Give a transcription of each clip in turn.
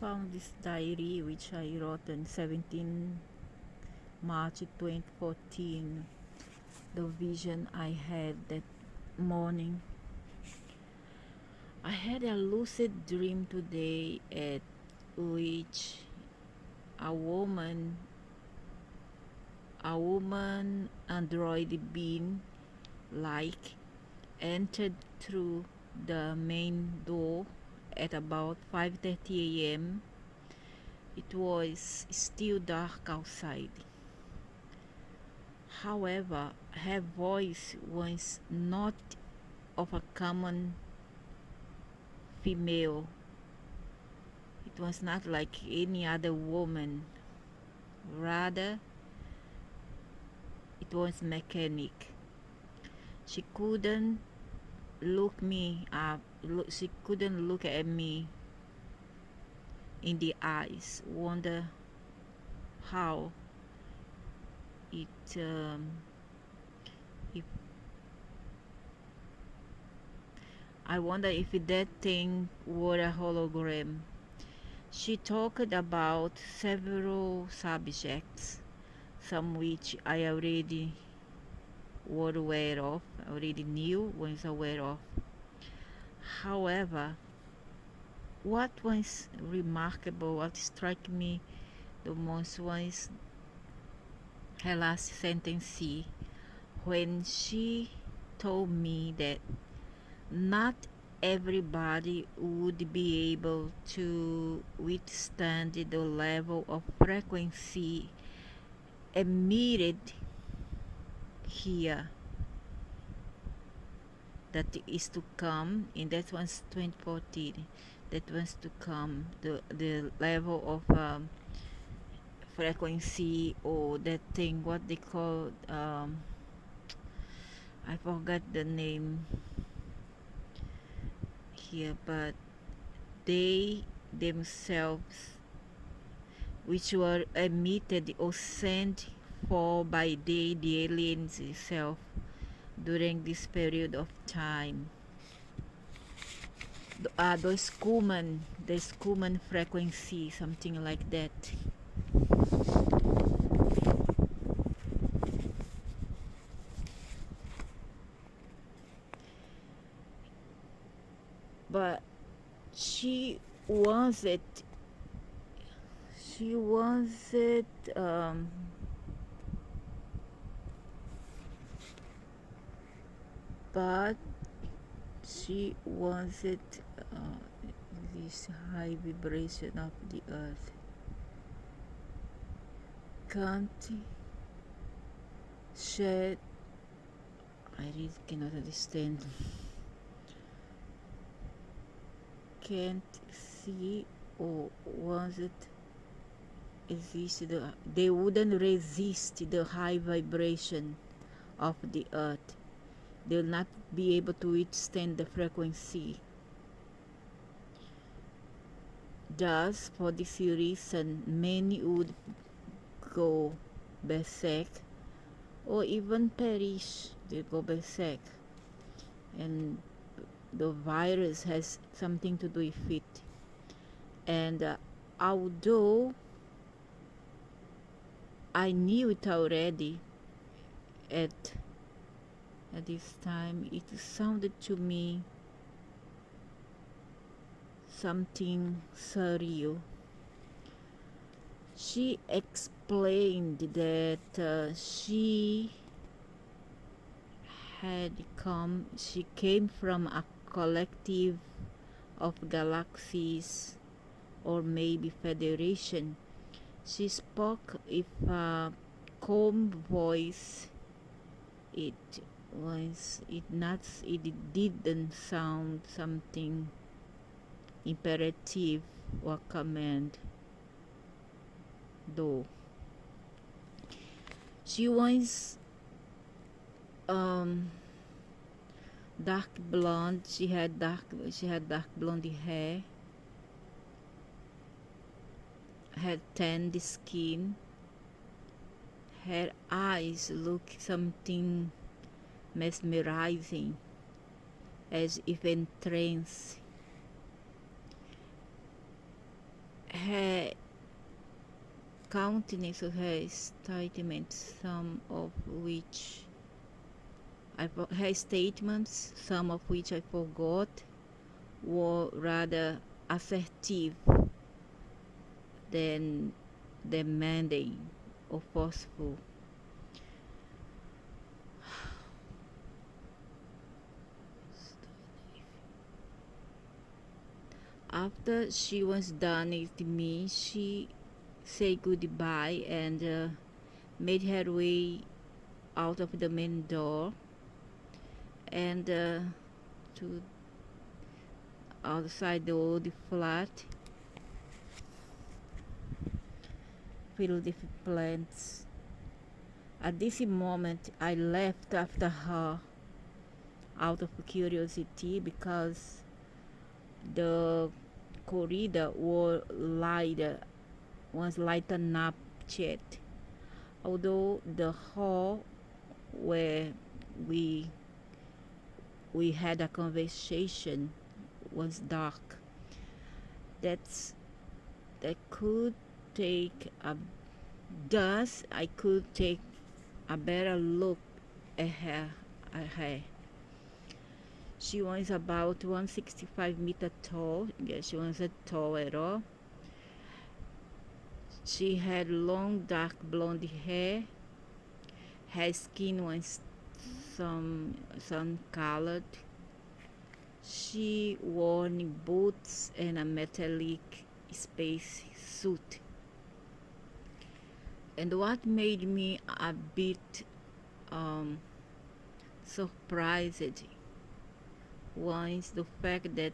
found this diary which I wrote on 17 March 2014. The vision I had that morning. I had a lucid dream today at which a woman android being like entered through the main door at about 5:30 a.m. It was still dark outside. However, her voice was not of a common female. It was not like any other woman. Rather, it was mechanic. She couldn't look me up. She couldn't look at me in the eyes. Wonder how it if I wonder if that thing were a hologram. She talked about several subjects, some which I already was aware of, was aware of. However, what was remarkable, what struck me the most was her last sentence, when she told me that not everybody would be able to withstand the level of frequency emitted here that is to come, and that was 2014, that was to come, the level of frequency, or that thing, what they call, I forgot the name here, but they themselves, which were emitted or sent for by the aliens itself during this period of time. The Schumann frequency, something like that. But she wasn't but she wasn't this high vibration of the earth. Can't shed, I really cannot understand. Can't see, or was it exist? They wouldn't resist the high vibration of the earth. They'll not be able to withstand the frequency. Thus, for this reason, many would go berserk or even perish. They go berserk, and the virus has something to do with it. And although I knew it already at this time, it sounded to me something surreal. She explained that she came from a collective of galaxies, or maybe federation. She spoke with a calm voice. It didn't sound something imperative or command, though. She was dark blonde. She had dark blonde hair, had tanned skin. Her eyes looked something mesmerizing, as if entranced. her countenance, her statements, some of which her statements, some of which I forgot, were rather assertive than demanding or forceful. After she was done with me, she said goodbye and made her way out of the main door and to outside the old flat filled with plants. At this moment, I left after her out of curiosity because the corridor was lightened up yet, although the hall where we had a conversation was dark. That could take a thus I could take a better look at her. She was about 165 meters tall. Yeah, she wasn't tall at all. She had long dark blonde hair. Her skin was sun-colored. She wore boots and a metallic space suit. And what made me a bit surprised was the fact that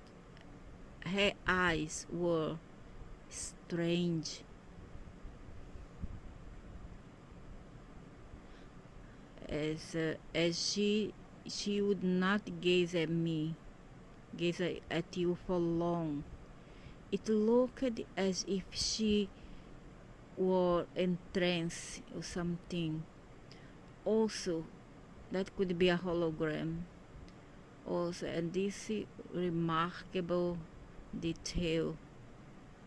her eyes were strange. As she would not gaze at you for long. It looked as if she were entranced or something. Also, that could be a hologram. Also, and this remarkable detail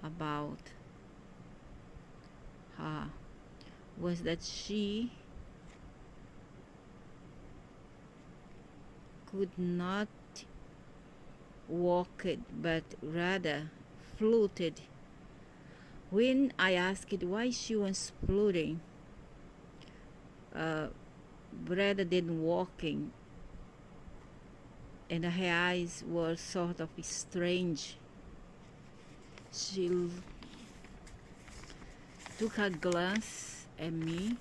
about her was that she could not walk but rather floated. When I asked why she was floating rather than walking, and her eyes were sort of strange, she took a glance at me.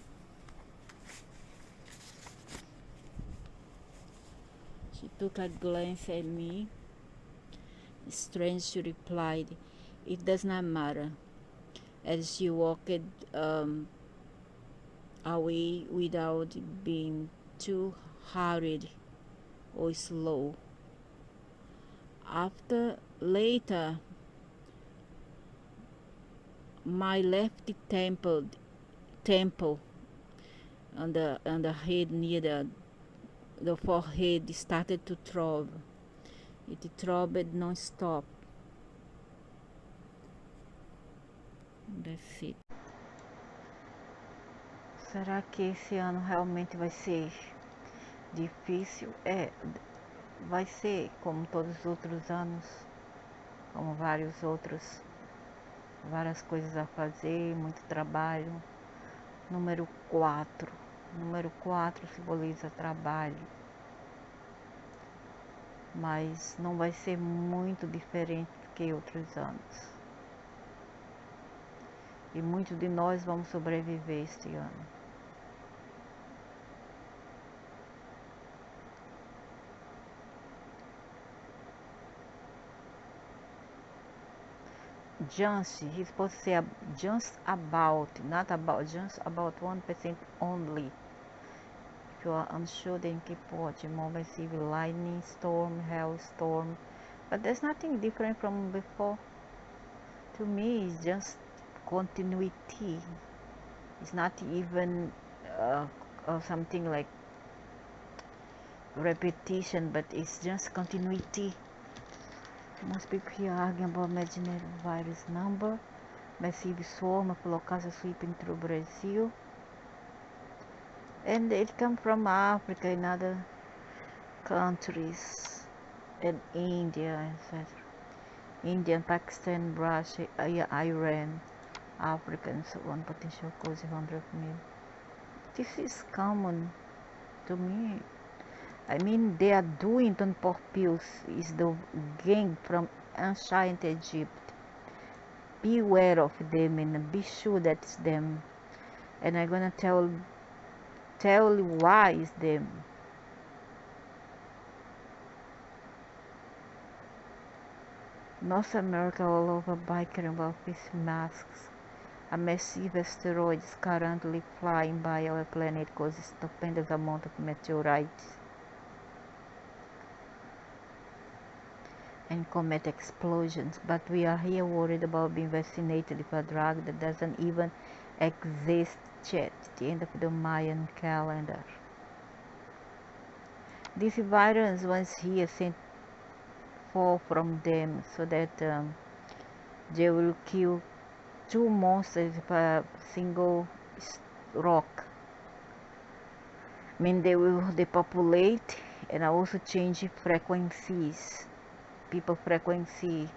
Strange, she replied, "It does not matter," as she walked away without being too hurried or slow. Later, my left temple on the head near the forehead started to throb. It throbbed non-stop. That's it. Será que esse ano realmente vai ser difícil? Vai ser como todos os outros anos, como várias coisas a fazer, muito trabalho. Número 4 simboliza trabalho, mas não vai ser muito diferente do que outros anos. E muitos de nós vamos sobreviver este ano. He's supposed to say just about, not about, just about 1% only. If you are unsure, then keep watching. More massive lightning storm, hailstorm, but there's nothing different from before. To me, it's just continuity. It's not even something like repetition, but it's just continuity. Most people here arguing about imaginary virus number. massive swarm of locusts sweeping through Brazil. And it comes from Africa and other countries, and India, etc. India, Pakistan, Russia, Iran, Africa, and so on, potential cause 100 million. This is common to me. I mean, they are doing on purpose. Is the gang from ancient Egypt. Beware of them and be sure that's them. And I'm gonna tell you why it's them. North America all over biker about face masks. A massive asteroid is currently flying by our planet causes stupendous amount of meteorites and comet explosions, but we are here worried about being vaccinated with a drug that doesn't even exist yet, the end of the Mayan calendar. This virus was here sent forth from them so that they will kill 2 monsters with a single rock. I mean, they will depopulate and also change frequencies, people frequency,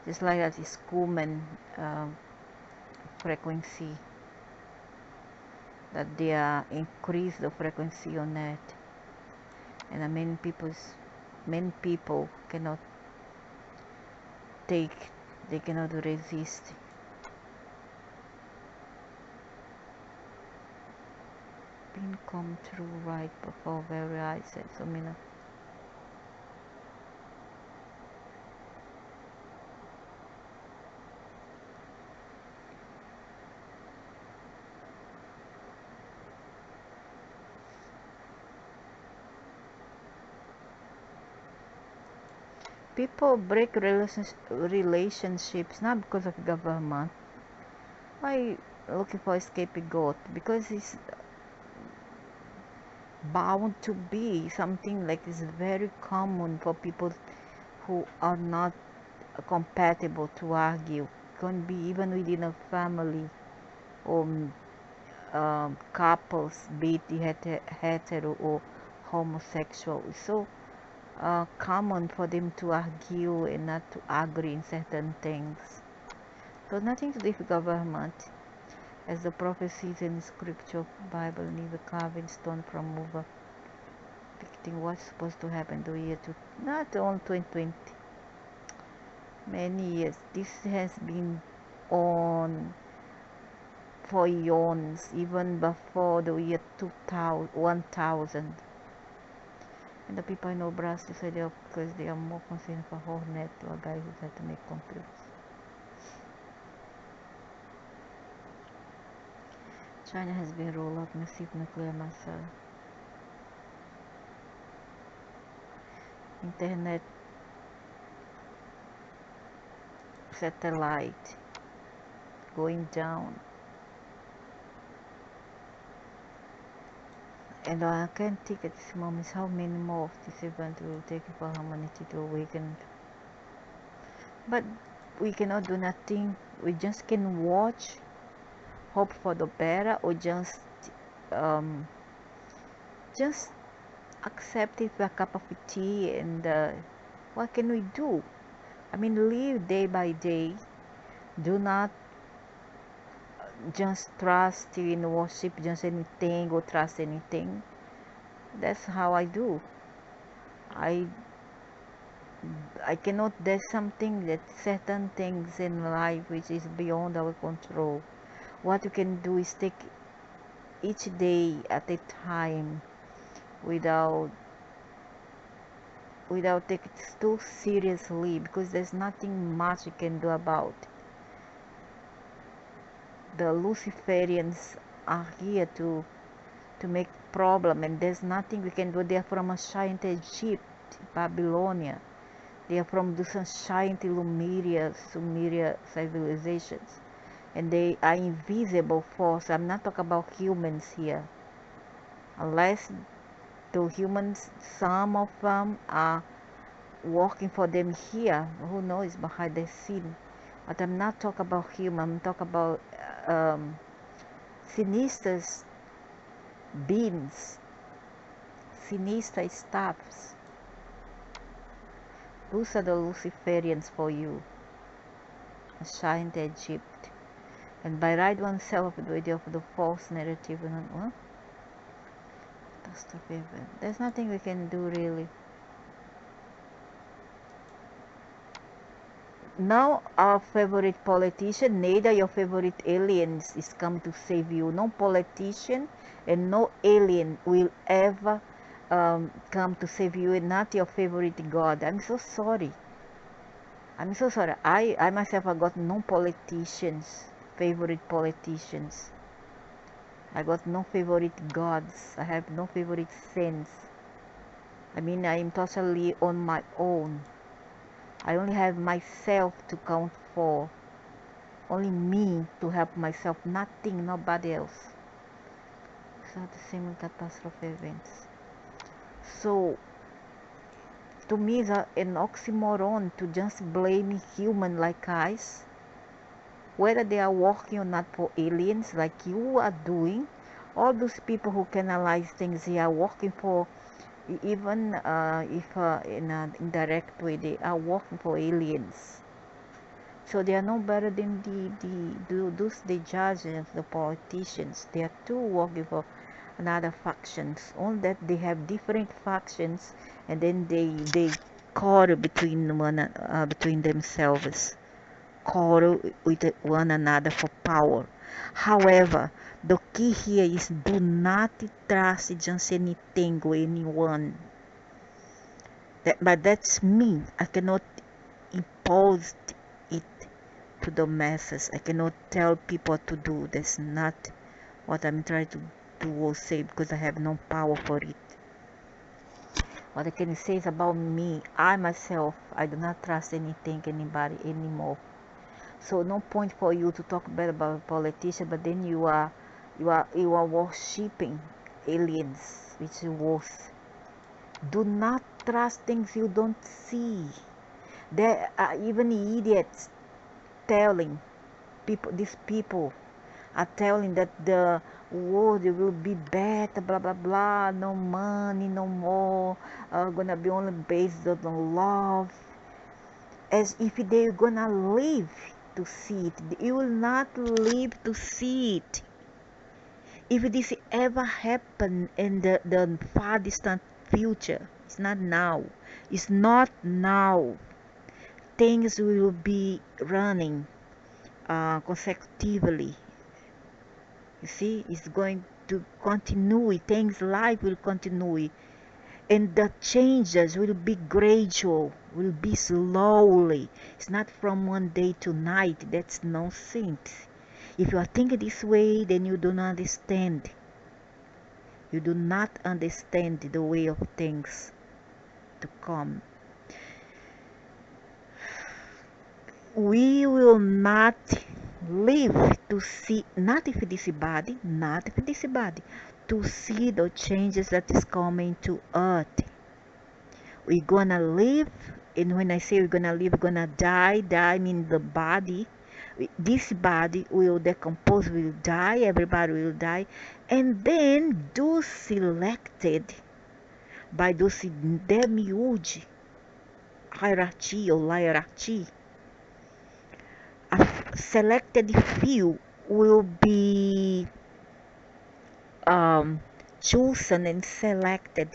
just like that is Schumann frequency, that they are increase the frequency on that, and many people cannot take, they cannot resist. Been come through right before very eyes, so many. People break relationships not because of government. Why looking for a scapegoat? Because it's bound to be something like is very common for people who are not compatible to argue. Can be even within a family or couples, be it hetero or homosexual. It's so common for them to argue and not to agree in certain things. So nothing to do with government. As the prophecies in the scripture Bible neither carving stone from over depicting what's supposed to happen the year to not on 2020, many years. This has been on for eons, even before the year 1000. And the people in Nebraska say they because they are more concerned for whole network guys who have to make computers. China has been rolled out massive nuclear missile. Internet satellite going down. And I can't think at this moment how many more of this event will take for humanity to awaken. But we cannot do nothing. We just can watch, hope for the better, or just accept it with a cup of tea. And what can we do? I mean, live day by day. Do not just trust in worship just anything or trust anything. That's how I do. I cannot, there's something that certain things in life which is beyond our control. What you can do is take each day at a time without taking it too seriously, because there's nothing much you can do about it. The Luciferians are here to make problem, and there's nothing we can do. They are from ancient Egypt, Babylonia. They are from the ancient Sumeria civilizations, and they are invisible force. I'm not talking about humans here, unless the humans, some of them are working for them here. Who knows behind the scene? But I'm not talking about human. I'm talking about um, sinister beings, sinister stuffs. Those are the Luciferians for you, assigned to Egypt. And by right oneself the idea of the false narrative, that's the favorite. There's nothing we can do really. Now our favorite politician, neither your favorite aliens is come to save you. No politician and no alien will ever come to save you, and not your favorite god. I'm so sorry. I'm so sorry. I myself have got no politicians, favorite politicians. I got no favorite gods. I have no favorite saints. I mean, I am totally on my own. I only have myself to count for. Only me to help myself. Nothing, nobody else. It's not the same with catastrophe events. So, to me, it's an oxymoron to just blame human like us, whether they are working or not for aliens like you are doing. All those people who can analyze things, they are working for, even if in an indirect way, they are working for aliens. So they are no better than the judges, the politicians. They are too working for another factions. Only that they have different factions, and then they quarrel between themselves, quarrel with one another for power. However, the key here is do not trust just anything or anyone. But that's me. I cannot impose it to the masses. I cannot tell people to do. That's not what I'm trying to do or say, because I have no power for it. What I can say is about me. I myself, I do not trust anything, anybody anymore. So no point for you to talk bad about a politician, but then you are worshipping aliens, which is worse. Do not trust things you don't see. There are even idiots telling people, these people are telling that the world will be better, blah blah blah, no money, no more, gonna be only based on love, as if they're gonna live to see it. You will not live to see it. If this ever happen in the far distant future, it's not now. It's not now. Things will be running consecutively. You see, it's going to continue. Things life will continue, and the changes will be gradual, will be slowly. It's not from one day to night. That's nonsense. If you are thinking this way, then you do not understand. You do not understand the way of things to come. We will not live to see, not if this body, not if this body, to see the changes that is coming to earth. We're gonna live, and when I say we're gonna live, we're gonna die means the body, this body will decompose, will die, everybody will die, and then those selected by those demiurge hierarchy or hierarchy, a selected few will be chosen and selected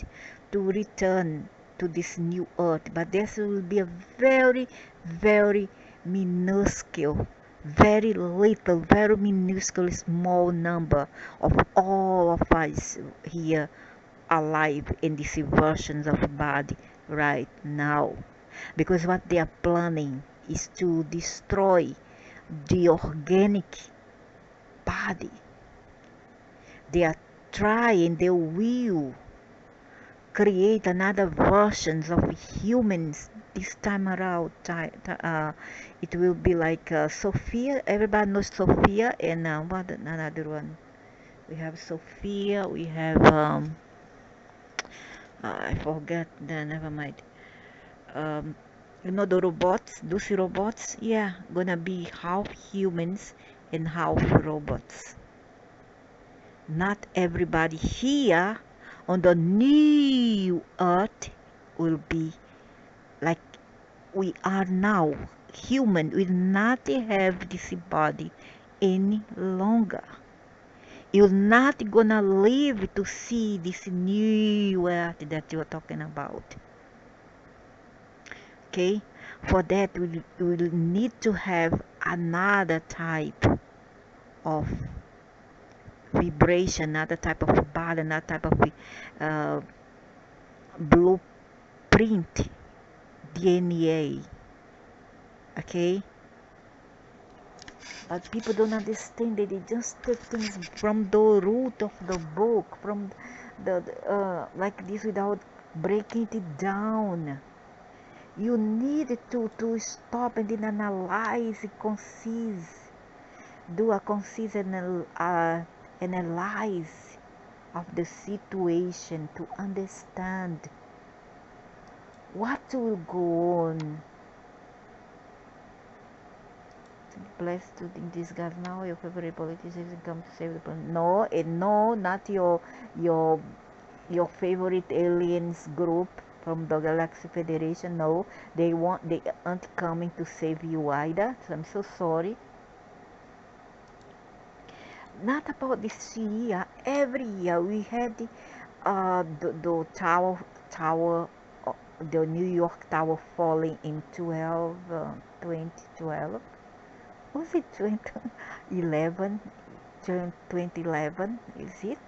to return to this new earth, but this will be a very, very minuscule, very little, very minuscule, small number of all of us here alive in these versions of body right now, because what they are planning is to destroy the organic body. They are trying, they will create another versions of humans this time around. It will be like Sophia. Everybody knows Sophia, and what another one? We have Sophia. We have I forget. Never mind. Um, You know the robots, those robots, yeah, gonna be half humans and half robots. Not everybody here on the new earth will be like we are now. Human will not have this body any longer. You're not gonna live to see this new earth that you're talking about. Okay? For that, we will need to have another type of vibration, another type of body, another type of uh, blueprint, DNA. Okay? But people don't understand that they just take things from the root of the book, from the like this without breaking it down. You need to stop and then analyze, concise, do a concise analyze of the situation to understand what will go on. Blessed in disguise now, your favorite politicians come to save the planet. No, and no, not your favorite aliens group from the Galaxy Federation. No, they aren't coming to save you either. So I'm so sorry. Not about this year. Every year we had the tower, the New York Tower falling in 2012. Was it 2011? 2011? Is it?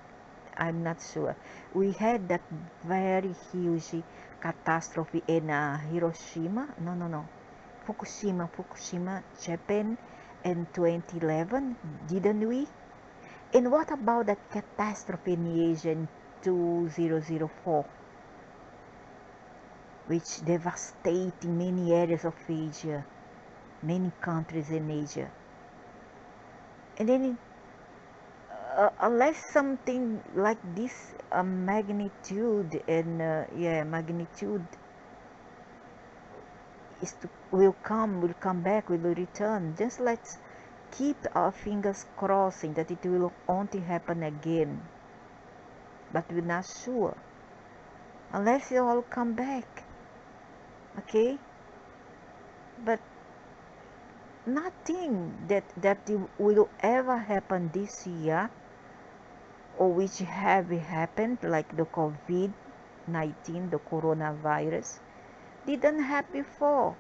I'm not sure. We had that very huge catastrophe in Hiroshima. No. Fukushima, Japan in 2011, didn't we? And what about that catastrophe in Asia in 2004, which devastated many areas of Asia, many countries in Asia? And then unless something like this magnitude and magnitude will come back, will return. Just let's keep our fingers crossing that it will only happen again, but we're not sure unless it all come back. Okay, but nothing that will ever happen this year or which have happened, like the COVID-19, the coronavirus, didn't happen before.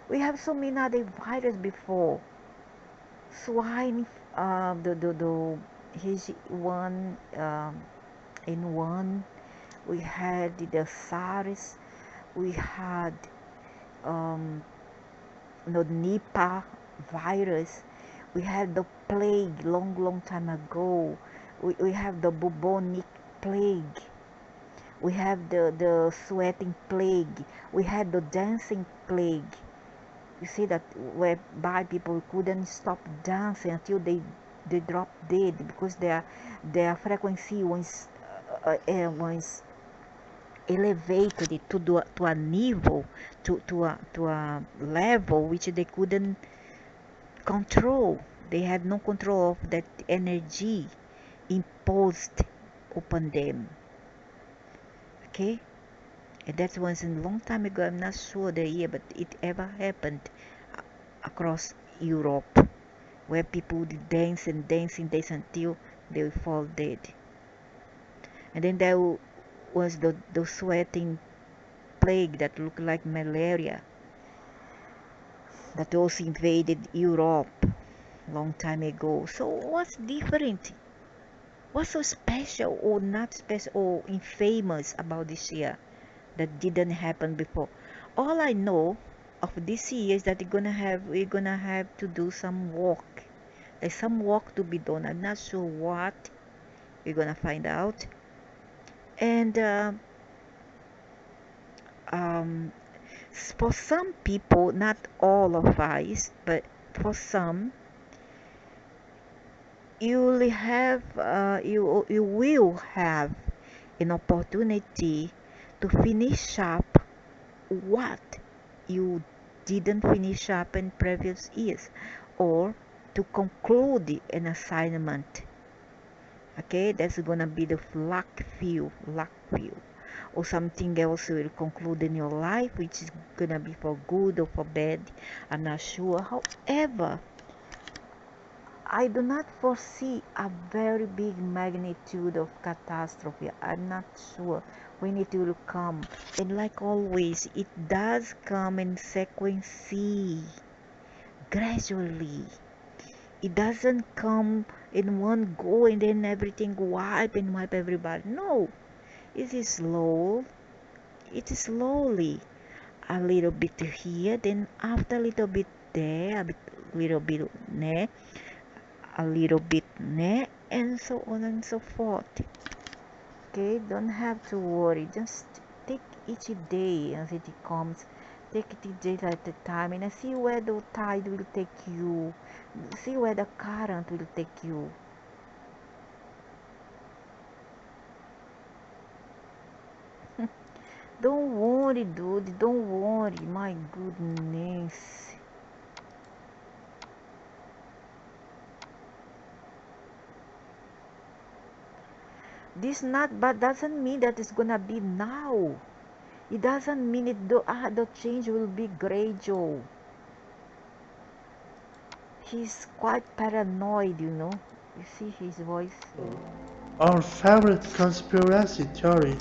We have so many other viruses before. Swine, the H1 N1. We had the SARS. We had the Nipah virus. We had the plague long time ago. We have the bubonic plague. We have the sweating plague. We had the dancing plague. You see that whereby people couldn't stop dancing until they dropped dead because their frequency was elevated to a level to a level which they couldn't control. They had no control of that energy imposed upon them. Okay, and that was a long time ago. I'm not sure the year, but it ever happened across Europe, where people would dance until they fall dead. And then there was the sweating plague that looked like malaria that also invaded Europe long time ago. So what's different? What's so special or not special or infamous about this year that didn't happen before? All I know of this year is that we're gonna have to do some work. There's some work to be done. I'm not sure what. We're gonna find out. And um, for some people, not all of us, but for some, you will have an opportunity to finish up what you didn't finish up in previous years, or to conclude an assignment. Okay, that's gonna be the luck view, or something else will conclude in your life, which is gonna be for good or for bad. I'm not sure. However, I do not foresee a very big magnitude of catastrophe. I'm not sure when it will come. And like always, it does come in sequence, gradually. It doesn't come in one go and then everything wipe everybody. No, it is slow. It is slowly. A little bit here, then after a little bit there, little bit there, a little bit there, and so on and so forth. Okay, don't have to worry. Just take each day as it comes. Take it each day at a time, and see where the tide will take you. See where the current will take you. Don't worry, dude. Don't worry. My goodness. This not, but doesn't mean that it's gonna be now. It doesn't mean the change will be gradual. He's quite paranoid, you know. You see his voice. Our favorite conspiracy theory,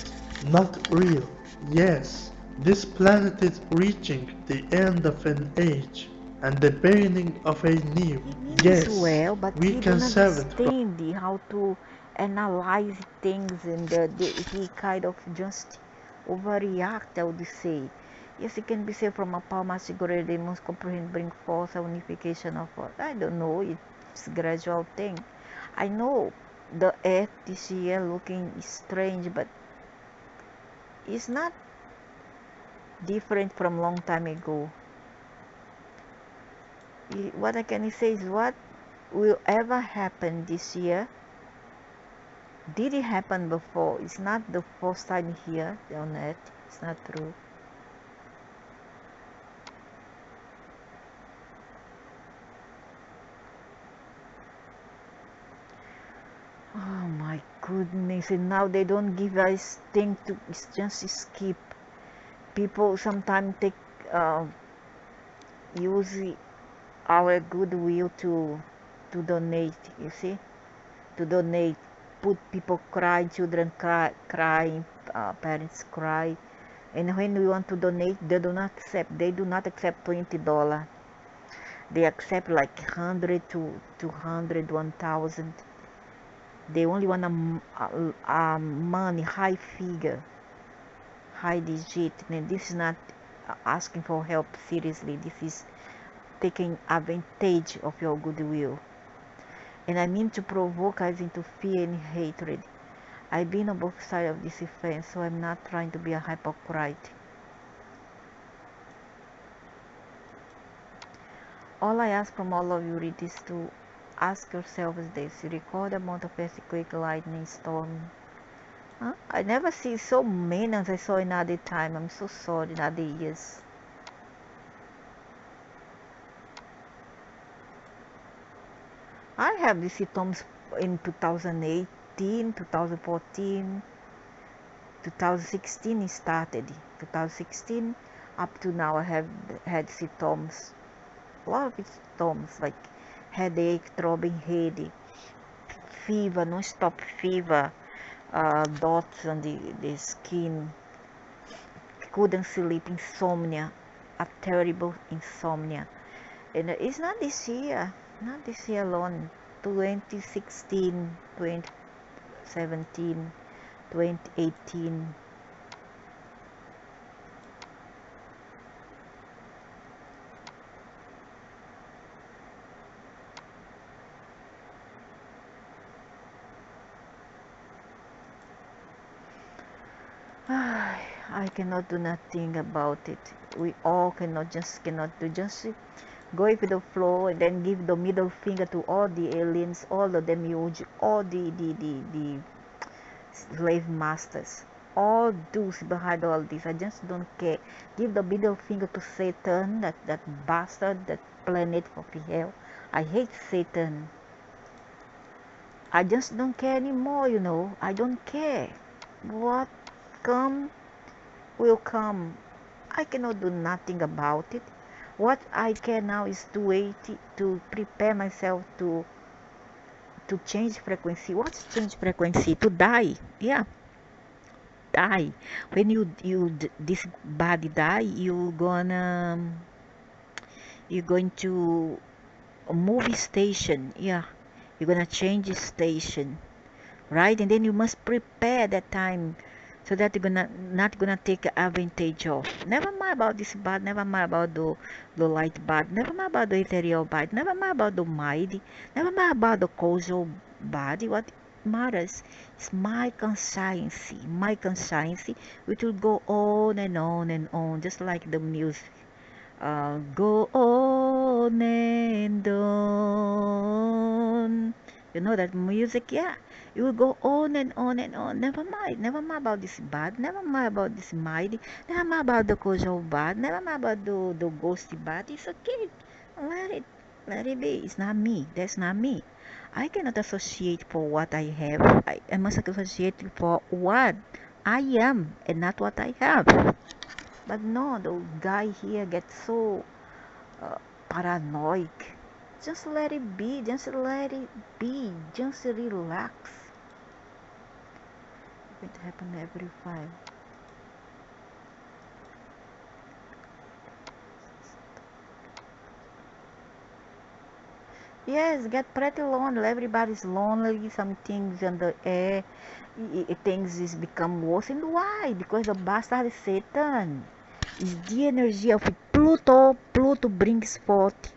not real. Yes, this planet is reaching the end of an age and the beginning of a new. He means Yes, well, but we he can don't save it from. understand how to analyze things, and he kind of just overreact, I would say. Yes, it can be said from a power category, they must comprehend, bring forth a unification of what. I don't know, it's a gradual thing. I know the earth this year looking strange, but it's not different from long time ago. What I can say is what will ever happen this year did it happen before. It's not the first time here on earth. It's not true. Oh my goodness, and now they don't give us thing to, it's just skip. People sometimes take use our goodwill to donate, you see, to donate, put people crying, children crying, parents cry, and when we want to donate, they do not accept $20. They accept like 100 to 200, 1000. They only want a money, high figure, high digit. And this is not asking for help seriously. This is taking advantage of your goodwill. And I mean to provoke us into fear and hatred. I've been on both sides of this offense, so I'm not trying to be a hypocrite. All I ask from all of you is to ask yourselves this. You record the amount of earthquake, lightning, storm. Huh? I never see so many as I saw in other time. I'm so sorry in other years. I have these symptoms in 2018, 2014, 2016 it started. 2016 up to now I have had symptoms. A lot of symptoms like headache, throbbing head, fever, non-stop fever, dots on the skin, couldn't sleep, insomnia, a terrible insomnia. And it's not this year alone. 2016, 2017, 2018. I cannot do nothing about it. We all cannot do, just go with the flow and then give the middle finger to all the aliens, all the demiurge, all the slave masters. all those behind all this. I just don't care. Give the middle finger to Satan, that bastard, that planet of hell. I hate Satan. I just don't care anymore, you know. I don't care. What come will come. I cannot do nothing about it. What I can now is to wait, to prepare myself to change frequency. What's change frequency? To die. Yeah, die. When this body die, you're going to a movie station. Yeah, you're gonna change the station, right? And then you must prepare that time so that you're gonna not gonna take advantage of. Never mind about this bad. Never mind about the light bad. Never mind about the ethereal bad. Never mind about the mighty. Never mind about the causal body. What matters is my conscience. My conscience, which will go on and on and on, just like the music. Go on and on. You know that music, yeah. It will go on and on and on. Never mind. Never mind about this bad. Never mind about this mighty. Never mind about the causal bad. Never mind about the ghosty bad. It's okay. Let it. Let it be. It's not me. That's not me. I cannot associate for what I have. I must associate for what I am and not what I have. But no, the guy here gets so uh, paranoid. Just let it be. Just let it be. Just relax. It happen every file. Yes, get pretty lonely. Everybody's lonely. Some things in the air. Things is become worse. And why? Because the bastard is Satan. Is the energy of Pluto. Pluto brings forth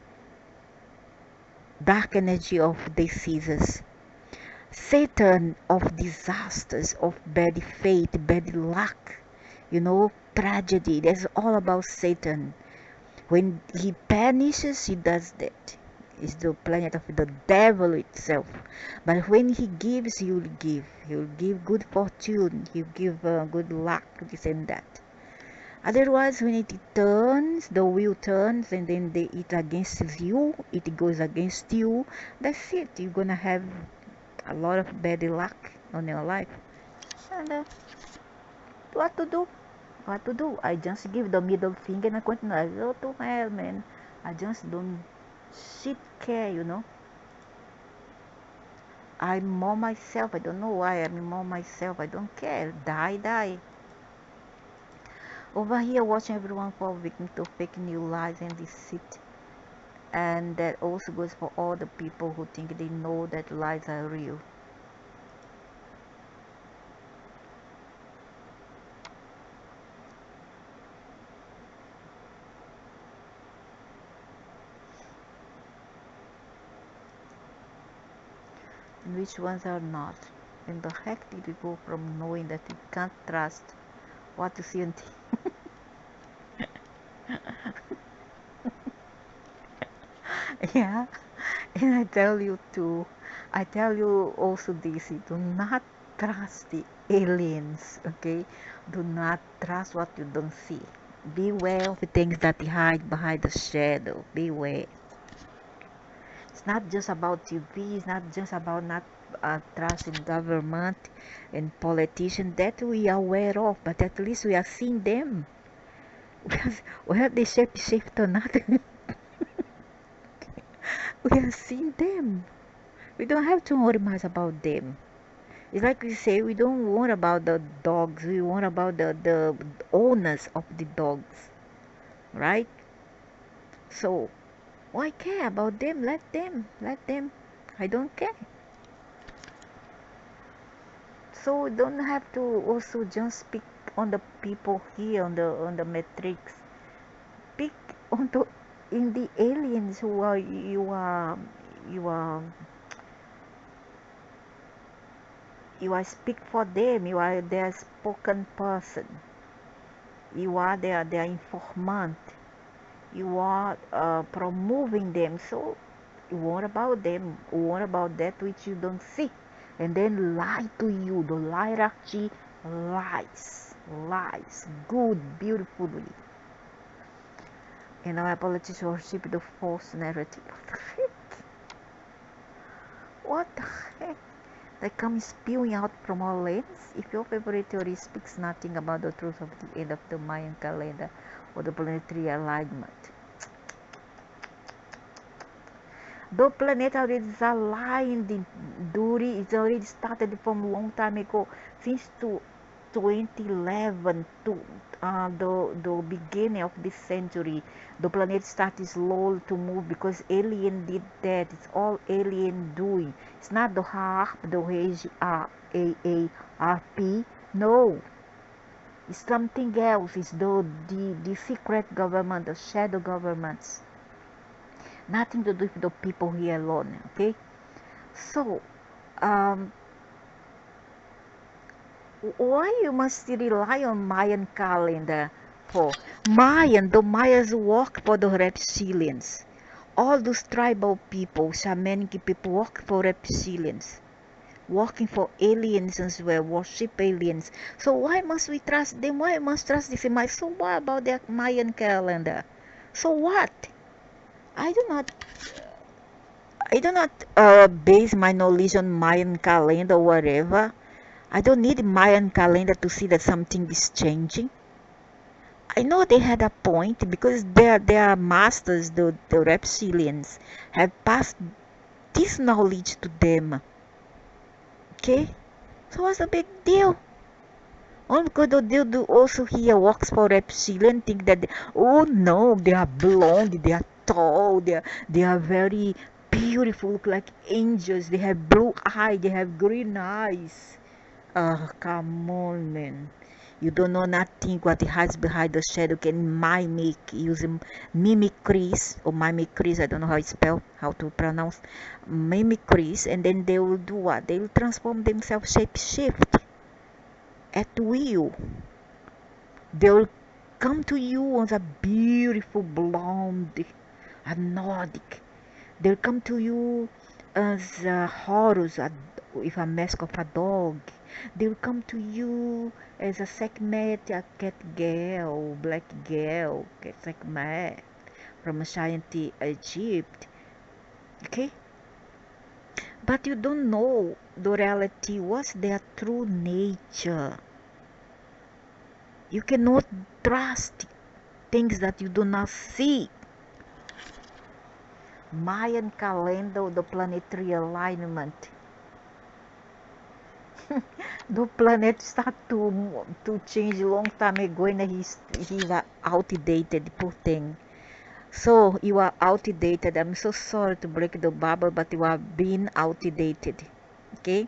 dark energy of diseases. Satan of disasters, of bad fate, bad luck, tragedy. That's all about Satan. When he punishes, he does that. It's the planet of the devil itself. But when he gives, he will give. He will give good fortune. He will give good luck, this and that. Otherwise, when it turns, the wheel turns, and then it against you, it goes against you. That's it. You're gonna have a lot of bad luck on your life. And what to do? What to do? I just give the middle finger and I continue. I go to hell, man. I just don't shit care. I'm more myself. I don't know why I'm more myself. I don't care. Die, die. Over here, watching everyone fall victim to fake new lies and deceit. And that also goes for all the people who think they know that lies are real. And which ones are not. And the heck did we go from knowing that you can't trust what you see until yeah. And I tell you also this, do not trust the aliens, okay? Do not trust what you don't see. Beware of the things that hide behind the shadow. Beware. It's not just about TV, it's not just about not trusting government and politicians that we are aware of, but at least we are seeing them. Whether they shape or not, we are seeing them. We don't have to worry much about them. It's like we say, we don't worry about the dogs, we worry about the owners of the dogs, right? So, why care about them? Let them. I don't care. So, we don't have to also just speak on the people here on the matrix. Pick on the in the aliens who are you are speak for them. You are their spoken person. You are their informant. You are promoving them. So what about them? What about that which you don't see? And then lie to you. The liar actually lies, lies, good, beautifully. And our politicians worship the false narrative. What the heck? They come spewing out from our lens. If your favorite theory speaks nothing about the truth of the end of the Mayan calendar or the planetary alignment, the planet already is aligned in duty. It's already started from a long time ago, since 2011 to the beginning of this century. The planet started slowly to move because alien did that. It's all alien doing. It's not the HARP, the AARP. No, it's something else. It's the secret government, the shadow governments. Nothing to do with the people here alone. Okay, so um, why you must rely on Mayan calendar for? The Mayas work for the reptilians. All those tribal people, shamanic people work for reptilians. Working for aliens as well, worship aliens. So why must we trust them? Why must trust this Maya? So what about their Mayan calendar? So what? I do not base my knowledge on Mayan calendar or whatever. I don't need Mayan calendar to see that something is changing. I know they had a point because their masters, the reptilians, have passed this knowledge to them. Okay? So what's the big deal? Only because they do also here works for reptilian think that oh no, they are blonde, they are tall, they are very beautiful, look like angels, they have blue eyes, they have green eyes. Come on, man. You don't know nothing what it hides behind the shadow can mimic using mimicries or mimicries. I don't know how it's spelled, how to pronounce mimicries, and then they will do what? They will transform themselves, shape shift at will. They will come to you as a beautiful blonde, a Nordic. They'll come to you as a Horus, with a mask of a dog. They'll come to you as a Sekhmet, a cat girl, black girl, Sekhmet from ancient Egypt. Okay? But you don't know the reality, what's their true nature. You cannot trust things that you do not see. Mayan calendar, the planetary alignment. The planet start to change a long time ago, and he's outdated, poor thing. So you are outdated. I'm so sorry to break the bubble, but you are being outdated. Okay?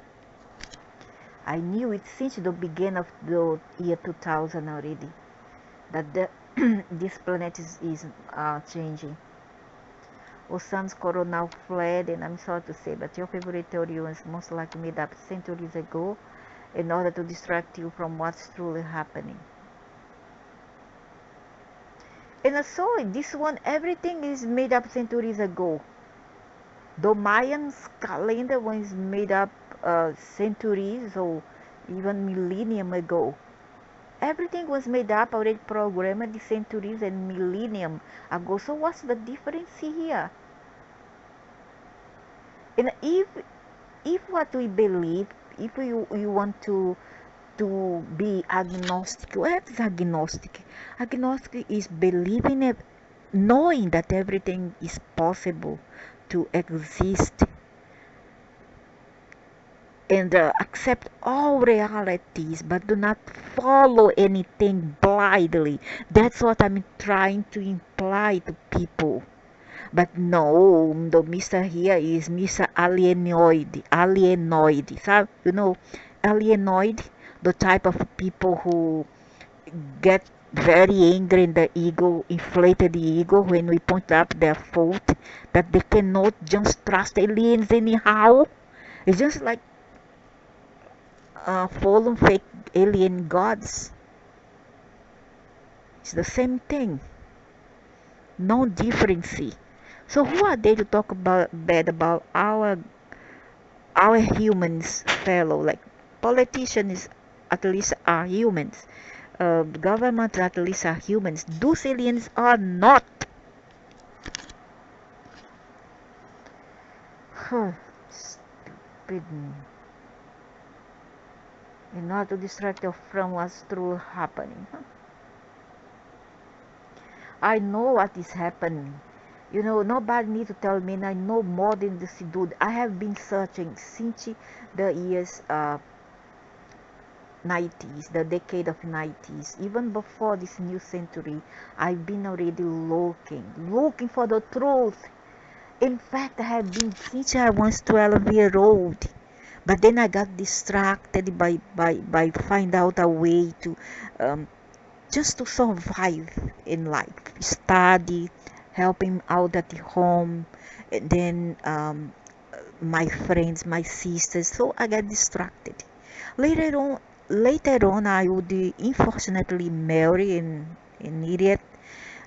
I knew it since the beginning of the year 2000 already that this planet is changing. Ocean's coronal fled, and I'm sorry to say, but your favorite theory was most likely made up centuries ago in order to distract you from what's truly happening. And so this one, everything is made up centuries ago. The Mayans calendar was made up centuries or even millennium ago. Everything was made up, already programmed centuries and millennium ago. So what's the difference here? And if what we believe, if you want to be agnostic, what is agnostic? Agnostic is believing it, knowing that everything is possible to exist, and accept all realities, but do not follow anything blindly. That's what I'm trying to imply to people. But no, the Mr. here is Mr. Alienoid. Alienoid. So, you know, alienoid, the type of people who get very angry in the ego, inflated the ego when we point out their fault, that they cannot just trust aliens anyhow. It's just like fallen fake alien gods. It's the same thing. No difference. So who are they to talk about bad about our humans fellow, like politicians at least are humans. Government at least are humans. Those aliens are not. Stupid. In order to distract you from what's truly happening. I know what is happening. You know, nobody need to tell me, and I know more than this dude. I have been searching since the years 90s, the decade of 90s, even before this new century. I've been already looking for the truth. In fact, I have been since I was 12-year old. But then I got distracted by find out a way to um, just to survive in life, study, helping out at the home, and then my friends, my sisters. So I got distracted. Later on, later on, I would unfortunately marry an idiot.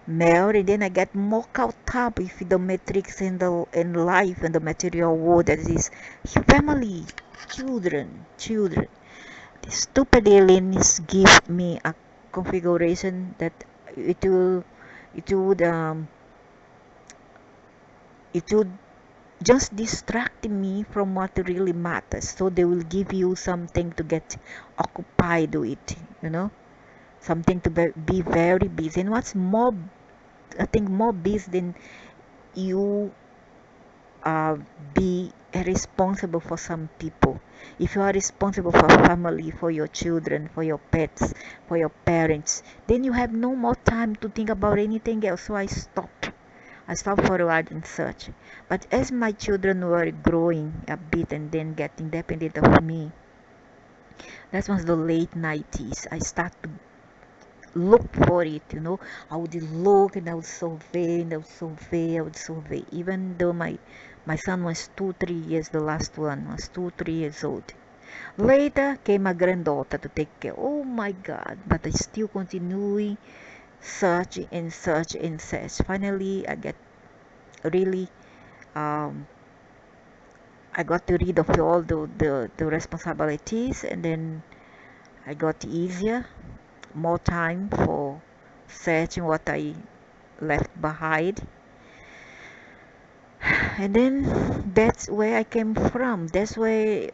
Marry, then I get more caught up with the matrix and the and life and the material world that is family, children. The stupid aliens give me a configuration that it will it would it would just distract me from what really matters. So they will give you something to get occupied with, you know, something to be very busy. And what's more, I think more busy than you uh, be responsible for some people. If you are responsible for family, for your children, for your pets, for your parents, then you have no more time to think about anything else. So I stopped. I stopped for a while and search. But as my children were growing a bit and then getting independent of me, that was the late 90s. I started to look for it, you know. I would look and I would survey and I would survey, I would survey. Even though my son was 2 3 years, the last one was 2 3 years old. Later came my granddaughter to take care. Oh my God! But I still continuing search and search and search. Finally, I get really um, I got rid of all the responsibilities, and then I got easier, more time for searching what I left behind. And then that's where I came from. That's where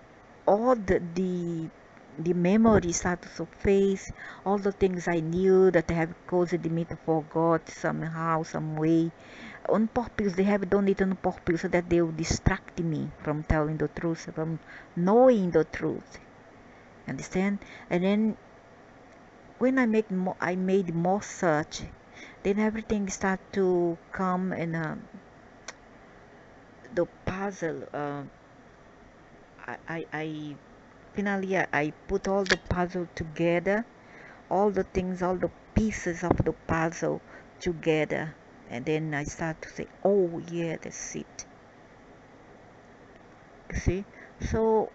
all the memories start to surface, all the things I knew that have caused me to forget somehow, some way. On purpose, they have done it on purpose so that they will distract me from telling the truth, from knowing the truth. Understand? And then when I made more search, then everything start to come and the puzzle. I finally I put all the puzzle together, all the things, all the pieces of the puzzle together, and then I start to say, oh yeah, that's it. You see? So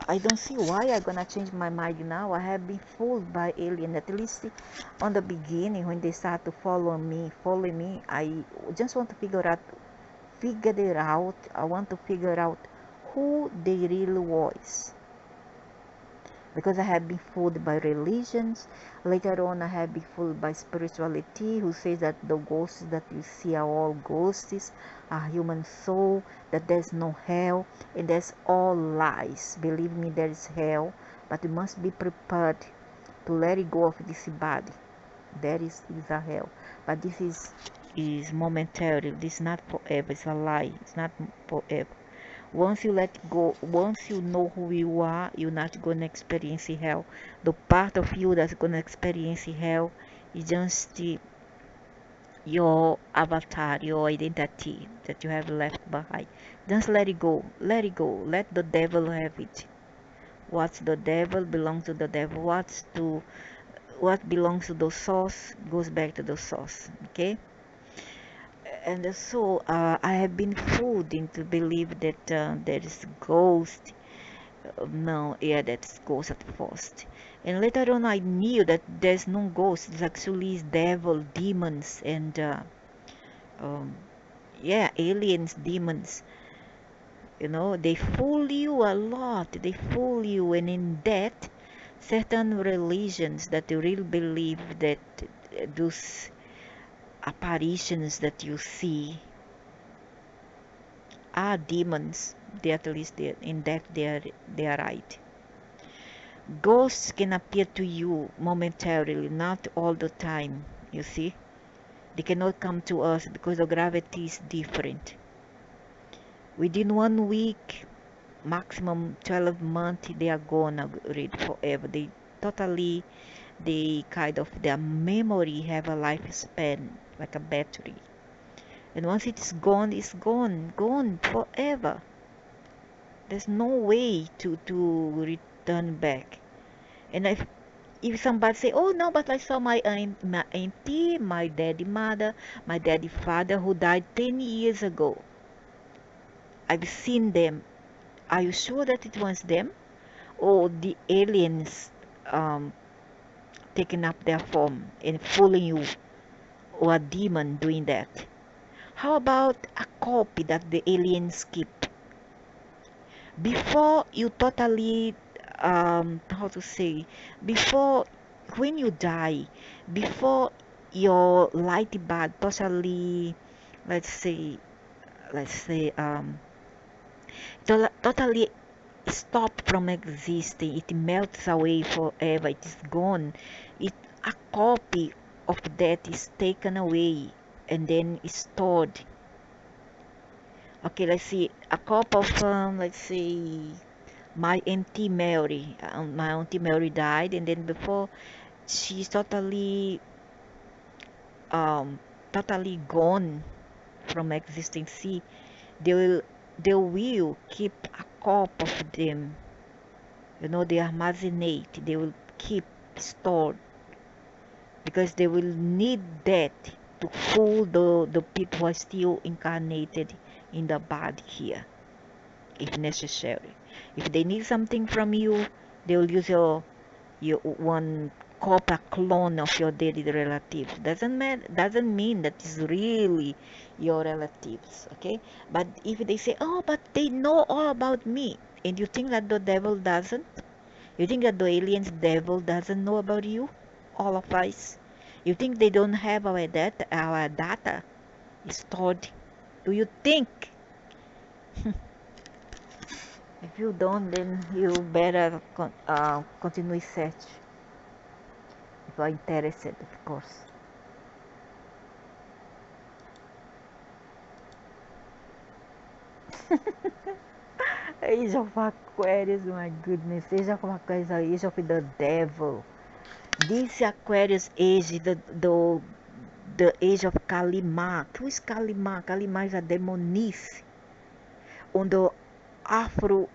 I don't see why I'm gonna change my mind now. I have been fooled by alien. At least on the beginning, when they start to follow me, I just want to figure it out. I want to figure out who they really was. Because I have been fooled by religions. Later on, I have been fooled by spirituality, who says that the ghosts that you see are all ghosts, are human soul, that there's no hell, and that's all lies. Believe me, there is hell, but you must be prepared to let it go of this body. There is a hell, but this is momentary. This is not forever. It's a lie. It's not forever. Once you let go, once you know who you are, you're not going to experience hell. The part of you that's going to experience hell is just your avatar, your identity that you have left behind. Just let it go. Let it go. Let the devil have it. What's the devil belongs to the devil. What belongs to the source goes back to the source. Okay? And so I have been fooled into believe that there is ghost. No, yeah, that's ghost at first. And later on, I knew that there's no ghost. It's actually devil, demons, and um, yeah, aliens, demons. You know, they fool you a lot. They fool you, and in that, certain religions that you really believe that those apparitions that you see are demons. They, at least in that they are right. Ghosts can appear to you momentarily, not all the time. You see, they cannot come to us because the gravity is different. Within 1 week, maximum 12 months, they are gone already forever. They totally, they kind of, their memory have a lifespan like a battery. And once it's gone, gone forever. There's no way to return back. And if somebody say, oh no, but I saw my auntie, my daddy mother, my daddy father who died 10 years ago. I've seen them. Are you sure that it was them? Or the aliens um, taking up their form and fooling you? Or a demon doing that? How about a copy that the aliens keep? Before you totally, how to say, before, when you die, before your light bulb totally, let's say, let's say, totally stop from existing, it melts away forever, it is gone. It, a copy of that is taken away and then is stored. Okay, let's see, a copy of, let's say, my auntie Mary. My auntie Mary died, and then before she's totally, um, totally gone from existing. See, they will keep a copy of them. You know, they armazenate. They will keep stored because they will need that to fool the people who are still incarnated in the body here, if necessary. If they need something from you, they will use your one copy, a clone of your dead relatives. Doesn't mean that is really your relatives, okay? But if they say, oh, but they know all about me, and you think that the devil doesn't? You think that the aliens devil doesn't know about you? All of us? You think they don't have our data stored? Do you think? If you don't, then you better continue search if you are interested, of course. Age of Aquarius, my goodness. Age of Aquarius, the age of the devil. This Aquarius age, the age of Kalima. Who is Kalima? Kalima is a demoness on the Afro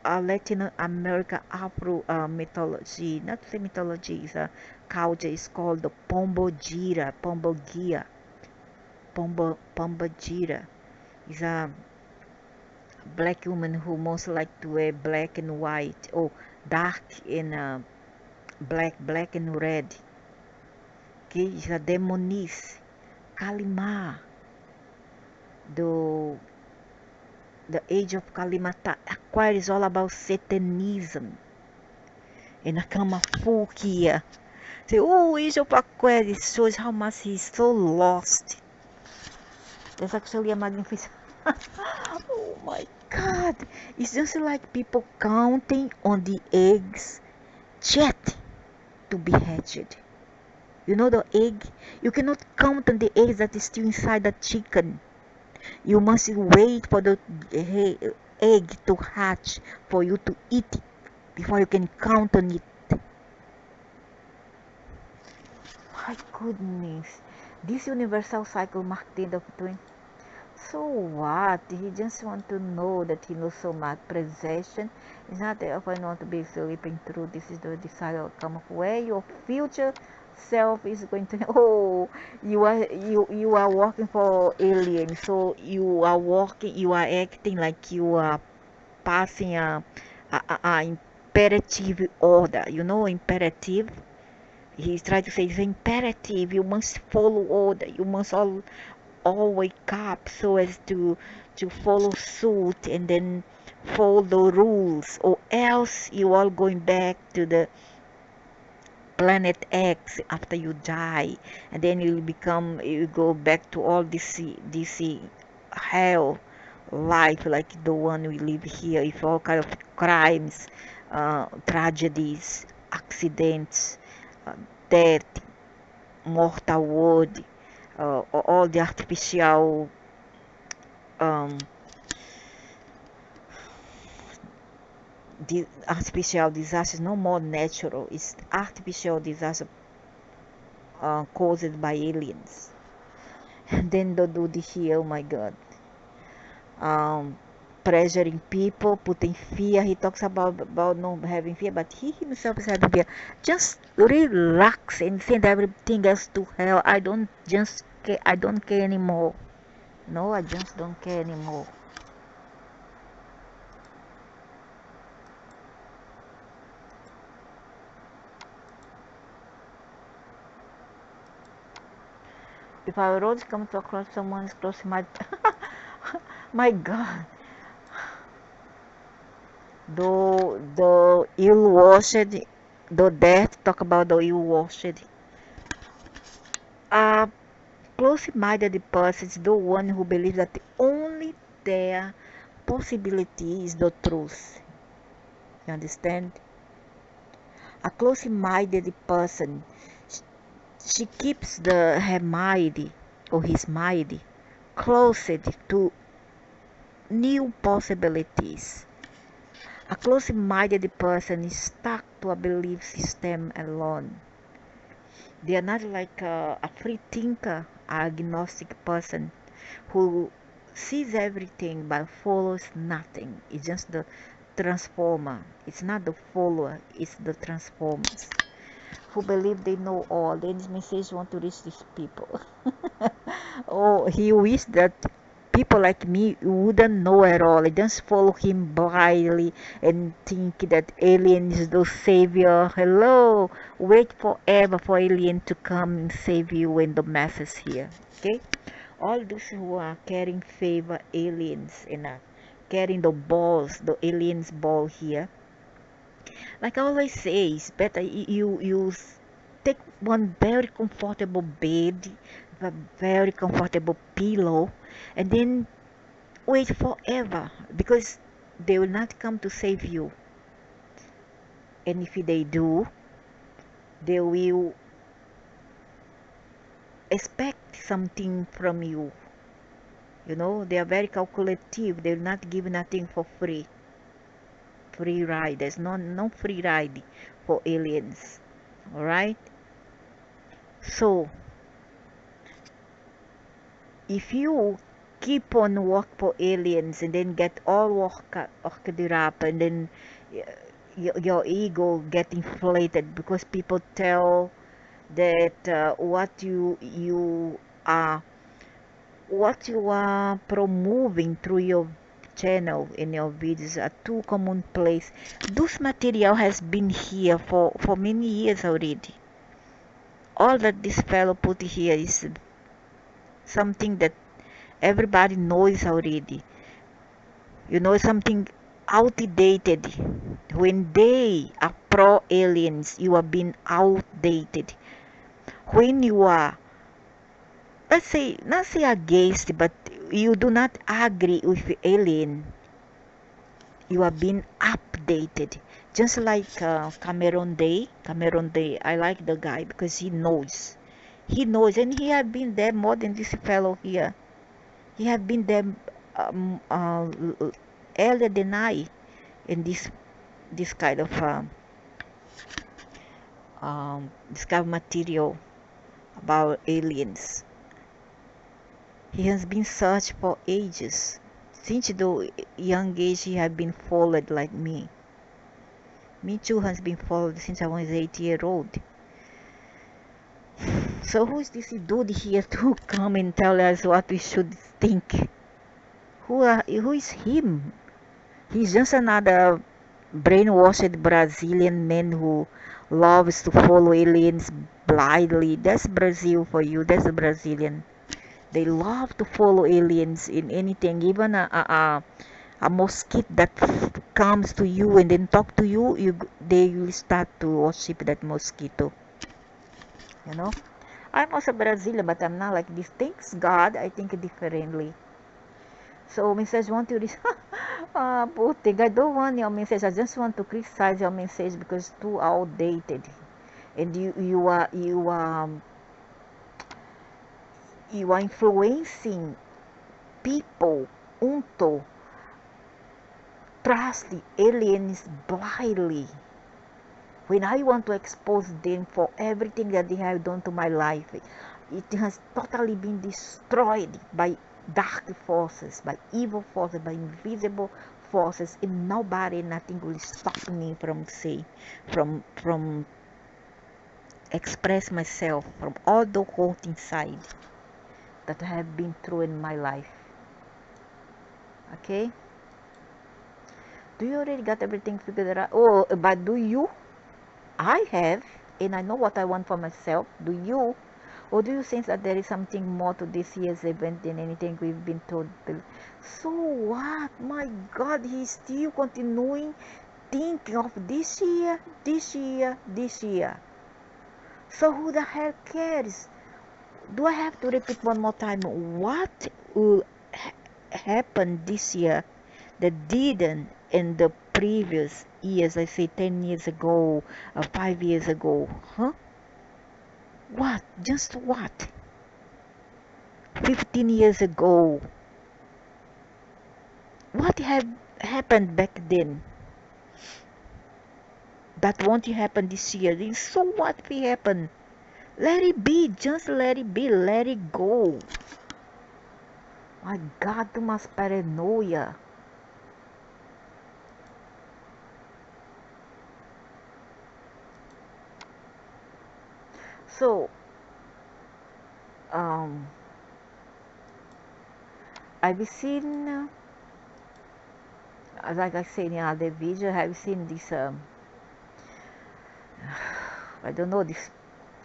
Latin America Afro mythology. Not the mythology, is a culture. It's called the Pombogira. Pombogira is a black woman who most like to wear black and white, or dark and black and red. Okay, she's a demoness. Kalima, the the age of Kalimata. Aquarius is all about Satanism. And a Kamafu here. Say, oh, age of Aquarius shows how much he's so lost. There's actually a magnificent. Oh my God! It's just like people counting on the eggs yet to be hatched. You know the egg? You cannot count on the eggs that is still inside the chicken. You must wait for the egg to hatch for you to eat it before you can count on it. My goodness. This universal cycle marked the end of 20. So what? He just want to know that he knows so much. Possession is not that if I want to be sleeping through. This is the desired outcome of where your future self is going to. Oh, you are working for aliens. So you are working. You are acting like you are passing a imperative order. You know, imperative. He's trying to say it's imperative. You must follow order. You must all all wake up so as to follow suit and then follow the rules, or else you all going back to the planet X after you die, and then you go back to all this hell life like the one we live here, with all kind of crimes, tragedies, accidents, death, mortal wood, all the um, artificial disasters, no more natural, it's artificial disaster caused by aliens. And then the dude here, oh my god, um, pressuring people, putting fear. He talks about not having fear, but he himself is having fear. Just relax and send everything else to hell. I don't care anymore. No, I just don't care anymore. If our roads come to across someone's close, my god, the ill-washed, the death, talk about the ill-washed. Uh, Close-minded person is the one who believes that only their possibility is the truth. You understand? A close-minded person, she keeps her mind or his mind closed to new possibilities. A close-minded person is stuck to a belief system alone. They are not like a free thinker, agnostic person who sees everything but follows nothing. It's just the transformer. It's not the follower, it's the transformers who believe they know all. Then this message want to reach these people. Oh, he wished that people like me wouldn't know at all. They just follow him blindly and think that alien is the savior. Hello, wait forever for alien to come and save you when the mess is here. Okay, all those who are carrying favor aliens and carrying the balls, the aliens ball here. Like I always say, it's better you take one very comfortable bed, a very comfortable pillow, and then wait forever, because they will not come to save you. And if they do, they will expect something from you. You know, they are very calculative. They will not give nothing for free. Free ride. There's no free ride for aliens. Alright? So, if you keep on work for aliens and then get all worked up, and then your ego get inflated because people tell that what you are promoting through your channel in your videos are too commonplace. This material has been here for many years already. All that this fellow put here is something that everybody knows already. You know, something outdated. When they are pro aliens, you are being outdated. When you are, let's say, not say against, but you do not agree with alien, you are being updated. Just like Cameron Day. Cameron Day, I like the guy because he knows. He knows, and he had been there more than this fellow here. He had been there um, uh, earlier than I in this kind of this kind of material about aliens. He has been searched for ages. Since the young age he had been followed like me. Me too has been followed since I was 8 years old. So who is this dude here to come and tell us what we should think? Who is him? He's just another brainwashed Brazilian man who loves to follow aliens blindly. That's Brazil for you. That's the Brazilian. They love to follow aliens in anything, even a mosquito that comes to you and then talk to you, they will start to worship that mosquito. You know, I'm also Brazilian, but I'm not like this. Thanks God, I think differently. So message want to read. Ah, poor thing. I don't want your message. I just want to criticize your message because it's too outdated, and you are influencing people into trust the aliens blindly. When I want to expose them for everything that they have done to my life, it has totally been destroyed by dark forces, by evil forces, by invisible forces, and nobody, nothing will stop me from say, from express myself from all the hurt inside that I have been through in my life. Okay? Do you already got everything figured out? Oh, but do you? I have, and I know what I want for myself. Do you? Or do you think that there is something more to this year's event than anything we've been told? So what? My God, he's still continuing thinking of this year, this year, this year. So who the hell cares? Do I have to repeat one more time? What will happen this year that didn't in the previous years? I say 10 years ago, 5 years ago. Huh? What? Just what? 15 years ago. What have happened back then that won't happen this year? So what will happen? Let it be. Just let it be. Let it go. My God, too much paranoia. So, um, I've seen, like I said in other video, I've seen this, I don't know, this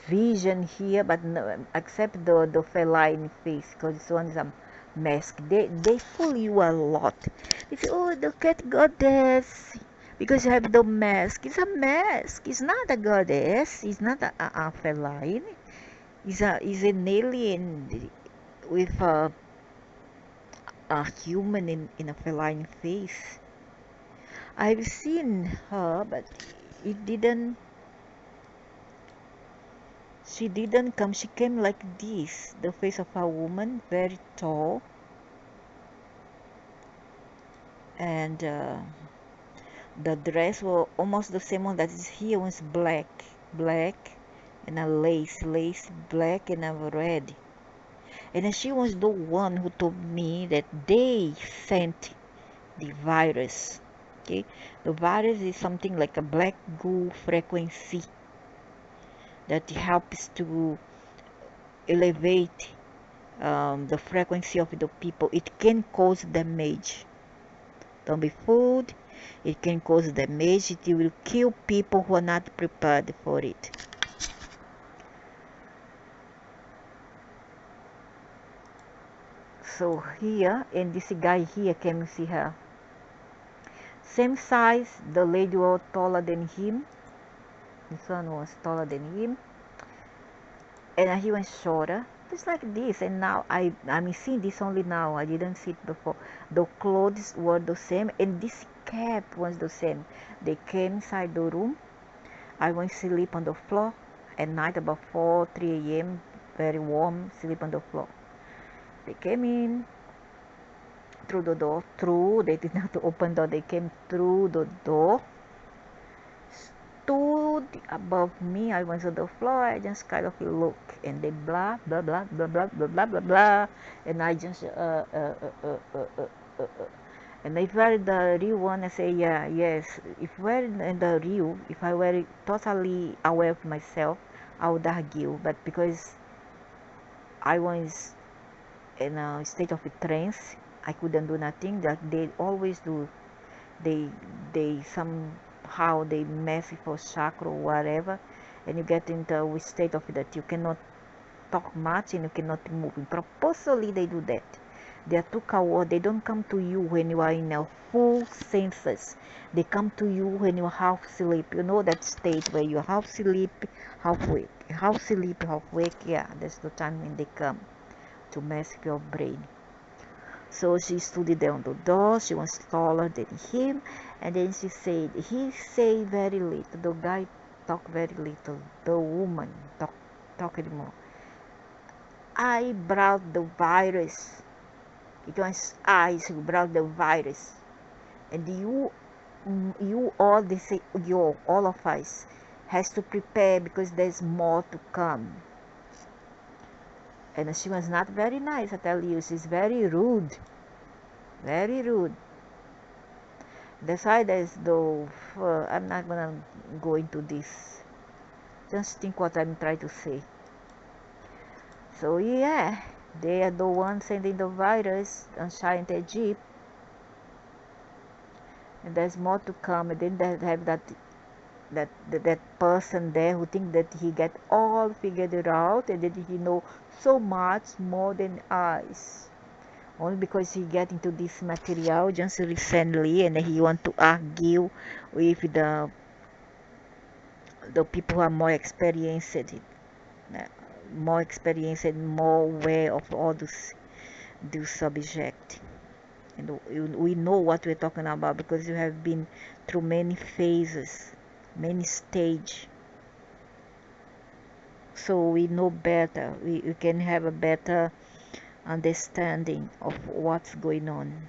vision here, but no, except the feline face, because this one is a mask. They fool you a lot. They say, oh, the cat goddess, because you have the mask. It's a mask. It's not a goddess. It's not a feline. It's an alien with a human in a feline face. I've seen her, but it didn't. She didn't come. She came like this, the face of a woman, very tall, and the dress was almost the same one that is here. Was black, and a lace black and a red. And she was the one who told me that they sent the virus. Okay, the virus is something like a black goo frequency that helps to elevate the frequency of the people. It can cause damage. Don't be fooled. It can cause damage. It will kill people who are not prepared for it. So here, and this guy here, can you see her? Same size. The lady was taller than him. This one was taller than him, and he was shorter. Just like this. And now I'm seeing this only now. I didn't see it before. The clothes were the same, and this cap was the same. They came inside the room. I went to sleep on the floor at night about 4, 3 a.m. Very warm. Sleep on the floor. They came in through the door. They did not open the door. They came through the door. Stood above me. I went to the floor. I just kind of look, and they blah blah blah blah blah blah blah blah blah, and I just and if I were the real one, I say yeah, yes. If we're in the real, if I were totally aware of myself, I would argue. But because I was in a state of trance, I couldn't do nothing. That they always do. They somehow they mess with your chakra or whatever, and you get into a state of that you cannot talk much and you cannot move. Purposely they do that. They are too coward. They don't come to you when you are in a full senses. They come to you when you are half asleep. You know that state where you are half asleep, half wake. Half asleep, half wake. Yeah, that's the time when they come to mess with your brain. So she stood there on the door. She was taller than him, and then she said, he say very little. The guy talk very little. The woman talk anymore. I brought the virus. It was I who brought the virus, and you all they say you all of us has to prepare because there's more to come. And she was not very nice, I tell you. She's very rude, very rude. That's why there's though I'm not gonna go into this. Just think what I'm trying to say. So yeah, they are the ones sending the virus on ancient Egypt, and there's more to come. And then they have that person there who think that he get all figured out and that he know so much more than us. Only because he get into this material just recently and he want to argue with the people who are more experienced and more aware of all this subject. And we know what we're talking about because you have been through many phases, many stages. So we know better. We can have a better understanding of what's going on.